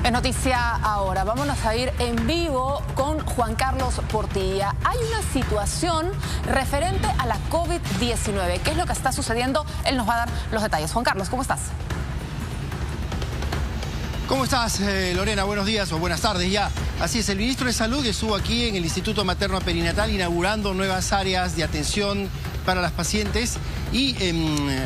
Es noticia ahora. Vámonos a ir en vivo con Juan Carlos Portilla. Hay una situación referente a la COVID-19. ¿Qué es lo que está sucediendo? Él nos va a dar los detalles. Juan Carlos, ¿cómo estás? ¿Cómo estás, Lorena? Buenos días o buenas tardes ya. Así es, el ministro de Salud estuvo aquí en el Instituto Materno Perinatal inaugurando nuevas áreas de atención para las pacientes y en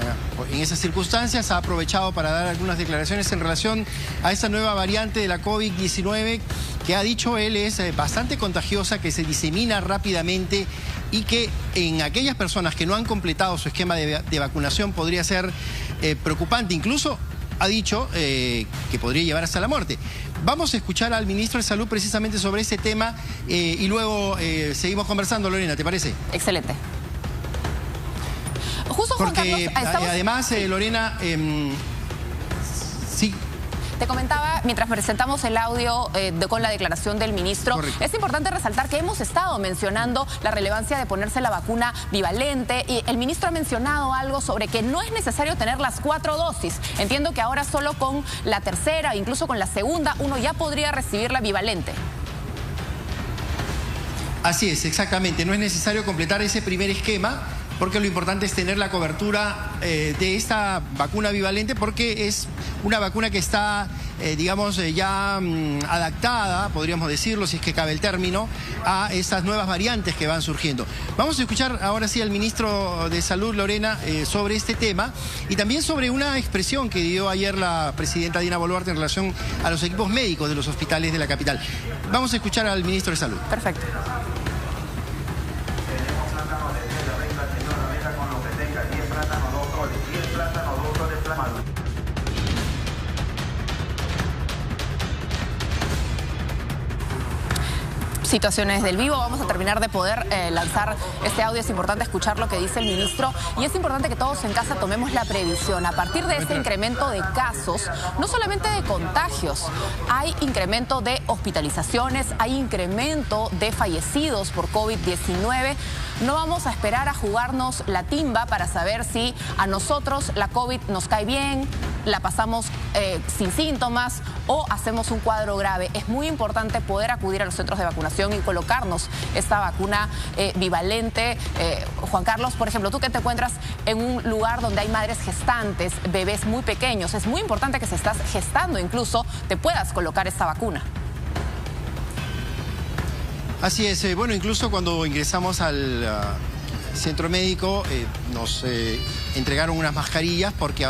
esas circunstancias ha aprovechado para dar algunas declaraciones en relación a esta nueva variante de la COVID-19 que ha dicho él es bastante contagiosa, que se disemina rápidamente y que en aquellas personas que no han completado su esquema de vacunación podría ser preocupante. Incluso ha dicho que podría llevar hasta la muerte. Vamos a escuchar al ministro de Salud precisamente sobre ese tema y luego seguimos conversando, Lorena, ¿te parece? Excelente. Justo, Juan Carlos, estamos... además, Lorena, sí. Te comentaba, mientras presentamos el audio con la declaración del ministro, correcto, es importante resaltar que hemos estado mencionando la relevancia de ponerse la vacuna bivalente y el ministro ha mencionado algo sobre que no es necesario tener las 4 dosis. Entiendo que ahora solo con la tercera, incluso con la segunda, uno ya podría recibir la bivalente. Así es, exactamente. No es necesario completar ese primer esquema, porque lo importante es tener la cobertura de esta vacuna bivalente, porque es una vacuna que está, digamos, ya adaptada, podríamos decirlo, si es que cabe el término, a estas nuevas variantes que van surgiendo. Vamos a escuchar ahora sí al ministro de Salud, Lorena, sobre este tema y también sobre una expresión que dio ayer la presidenta Dina Boluarte en relación a los equipos médicos de los hospitales de la capital. Vamos a escuchar al ministro de Salud. Perfecto. Situaciones del vivo, vamos a terminar de poder lanzar este audio. Es importante escuchar lo que dice el ministro y es importante que todos en casa tomemos la previsión. A partir de este incremento de casos, no solamente de contagios, hay incremento de hospitalizaciones, hay incremento de fallecidos por COVID-19. No vamos a esperar a jugarnos la timba para saber si a nosotros la COVID nos cae bien, la pasamos sin síntomas o hacemos un cuadro grave. Es muy importante poder acudir a los centros de vacunación y colocarnos esta vacuna bivalente. Juan Carlos, por ejemplo, tú que te encuentras en un lugar donde hay madres gestantes, bebés muy pequeños, es muy importante que si estás gestando incluso te puedas colocar esta vacuna. Así es, bueno, incluso cuando ingresamos al centro médico nos entregaron unas mascarillas porque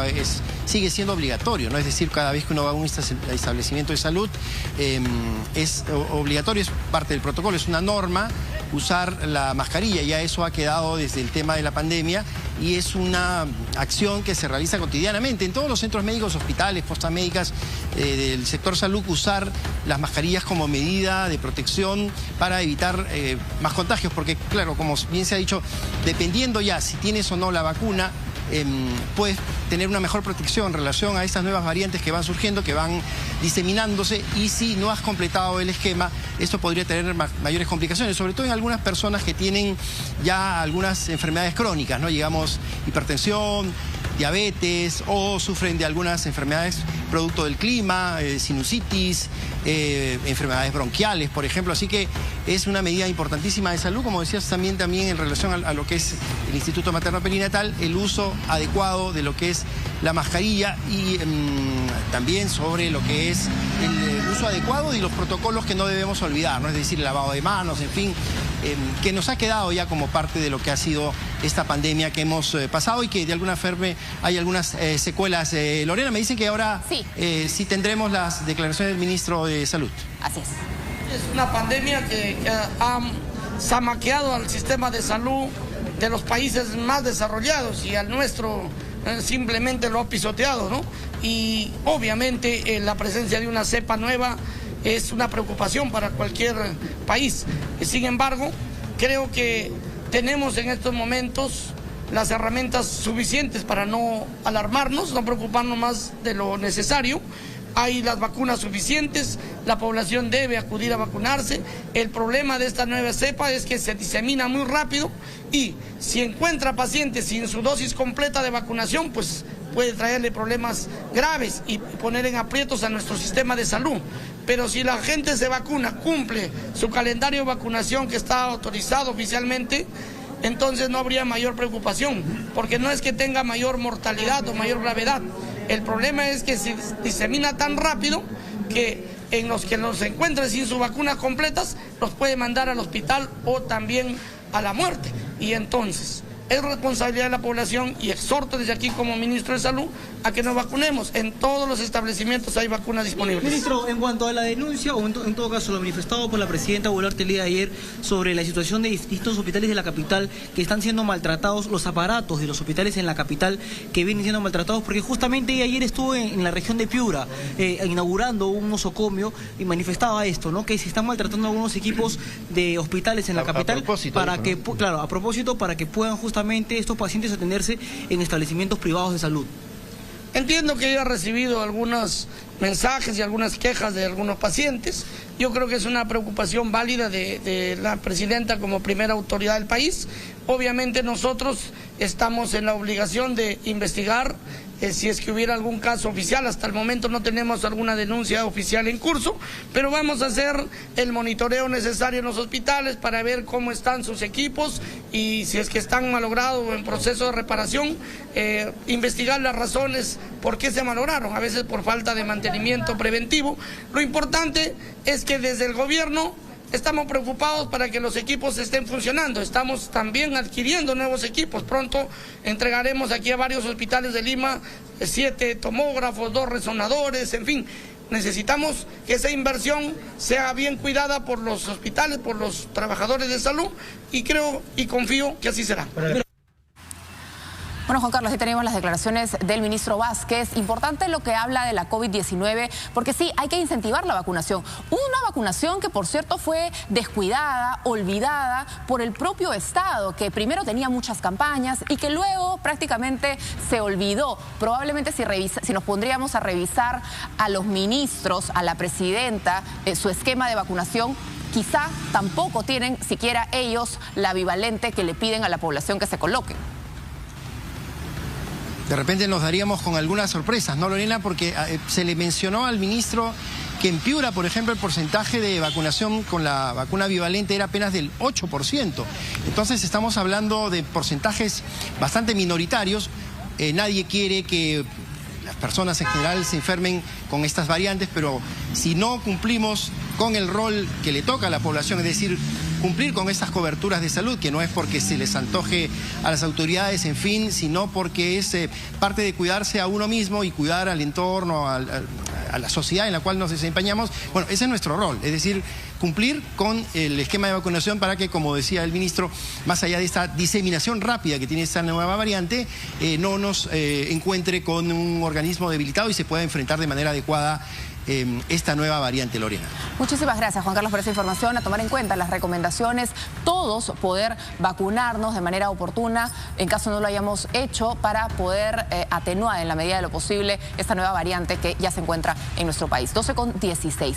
sigue siendo obligatorio, ¿no? Es decir, cada vez que uno va a un establecimiento de salud es obligatorio, es parte del protocolo, es una norma usar la mascarilla. Ya eso ha quedado desde el tema de la pandemia y es una acción que se realiza cotidianamente en todos los centros médicos, hospitales, postas médicas del sector salud, usar las mascarillas como medida de protección para evitar más contagios, porque claro, como bien se ha dicho, dependiendo ya si tienes o no la vacuna, puedes tener una mejor protección en relación a estas nuevas variantes que van surgiendo, que van diseminándose, y si no has completado el esquema, esto podría tener mayores complicaciones, sobre todo en algunas personas que tienen ya algunas enfermedades crónicas, ¿no? Digamos, hipertensión, diabetes o sufren de algunas enfermedades producto del clima, sinusitis, enfermedades bronquiales, por ejemplo. Así que es una medida importantísima de salud, como decías también en relación a lo que es el Instituto Materno Perinatal, el uso adecuado de lo que es la mascarilla y también sobre lo que es el uso adecuado y los protocolos que no debemos olvidar, ¿no? Es decir, el lavado de manos, en fin, que nos ha quedado ya como parte de lo que ha sido esta pandemia que hemos pasado y que de alguna forma hay algunas secuelas. Lorena, me dicen que ahora sí tendremos las declaraciones del ministro de Salud. Así es. Es una pandemia que ha zamaqueado al sistema de salud de los países más desarrollados y al nuestro simplemente lo ha pisoteado, ¿no? Y obviamente la presencia de una cepa nueva es una preocupación para cualquier país. Sin embargo, creo que tenemos en estos momentos las herramientas suficientes para no alarmarnos, no preocuparnos más de lo necesario. Hay las vacunas suficientes, la población debe acudir a vacunarse. El problema de esta nueva cepa es que se disemina muy rápido y si encuentra pacientes sin su dosis completa de vacunación, pues puede traerle problemas graves y poner en aprietos a nuestro sistema de salud. Pero si la gente se vacuna, cumple su calendario de vacunación que está autorizado oficialmente, entonces no habría mayor preocupación, porque no es que tenga mayor mortalidad o mayor gravedad. El problema es que se disemina tan rápido que en los que los encuentren sin sus vacunas completas, los puede mandar al hospital o también a la muerte. Y entonces es responsabilidad de la población, y exhorto desde aquí como ministro de Salud a que nos vacunemos. En todos los establecimientos hay vacunas disponibles. Ministro, en cuanto a la denuncia, o en todo caso lo manifestado por la presidenta Boluarte el día de ayer sobre la situación de distintos hospitales de la capital que están siendo maltratados, los aparatos de los hospitales en la capital que vienen siendo maltratados, porque justamente ella ayer estuvo en la región de Piura inaugurando un nosocomio y manifestaba esto, ¿no? Que se están maltratando algunos equipos de hospitales en la capital para que, claro, a propósito, para que puedan justamente estos pacientes atenderse en establecimientos privados de salud. Entiendo que ella ha recibido algunos mensajes y algunas quejas de algunos pacientes. Yo creo que es una preocupación válida de la presidenta como primera autoridad del país. Obviamente nosotros estamos en la obligación de investigar si es que hubiera algún caso oficial. Hasta el momento no tenemos alguna denuncia oficial en curso, pero vamos a hacer el monitoreo necesario en los hospitales para ver cómo están sus equipos y si es que están malogrados o en proceso de reparación, investigar las razones por qué se malograron, a veces por falta de mantenimiento preventivo. Lo importante es que desde el gobierno estamos preocupados para que los equipos estén funcionando. Estamos también adquiriendo nuevos equipos. Pronto entregaremos aquí a varios hospitales de Lima 7 tomógrafos, 2 resonadores, en fin. Necesitamos que esa inversión sea bien cuidada por los hospitales, por los trabajadores de salud, y creo y confío que así será. Bueno, Juan Carlos, ahí tenemos las declaraciones del ministro Vázquez. Importante lo que habla de la COVID-19, porque sí, hay que incentivar la vacunación. Una vacunación que, por cierto, fue descuidada, olvidada por el propio Estado, que primero tenía muchas campañas y que luego prácticamente se olvidó. Probablemente si nos pondríamos a revisar a los ministros, a la presidenta, su esquema de vacunación, quizá tampoco tienen siquiera ellos la bivalente que le piden a la población que se coloque. De repente nos daríamos con algunas sorpresas, ¿no, Lorena? Porque se le mencionó al ministro que en Piura, por ejemplo, el porcentaje de vacunación con la vacuna bivalente era apenas del 8%. Entonces estamos hablando de porcentajes bastante minoritarios. Nadie quiere que las personas en general se enfermen con estas variantes, pero si no cumplimos con el rol que le toca a la población, es decir, cumplir con estas coberturas de salud, que no es porque se les antoje a las autoridades, en fin, sino porque es parte de cuidarse a uno mismo y cuidar al entorno, a la sociedad en la cual nos desempeñamos. Bueno, ese es nuestro rol, es decir, cumplir con el esquema de vacunación para que, como decía el ministro, más allá de esta diseminación rápida que tiene esta nueva variante, no nos encuentre con un organismo debilitado y se pueda enfrentar de manera adecuada esta nueva variante, Lorena. Muchísimas gracias, Juan Carlos, por esa información. A tomar en cuenta las recomendaciones, todos poder vacunarnos de manera oportuna, en caso no lo hayamos hecho, para poder atenuar en la medida de lo posible esta nueva variante que ya se encuentra en nuestro país. 12:16.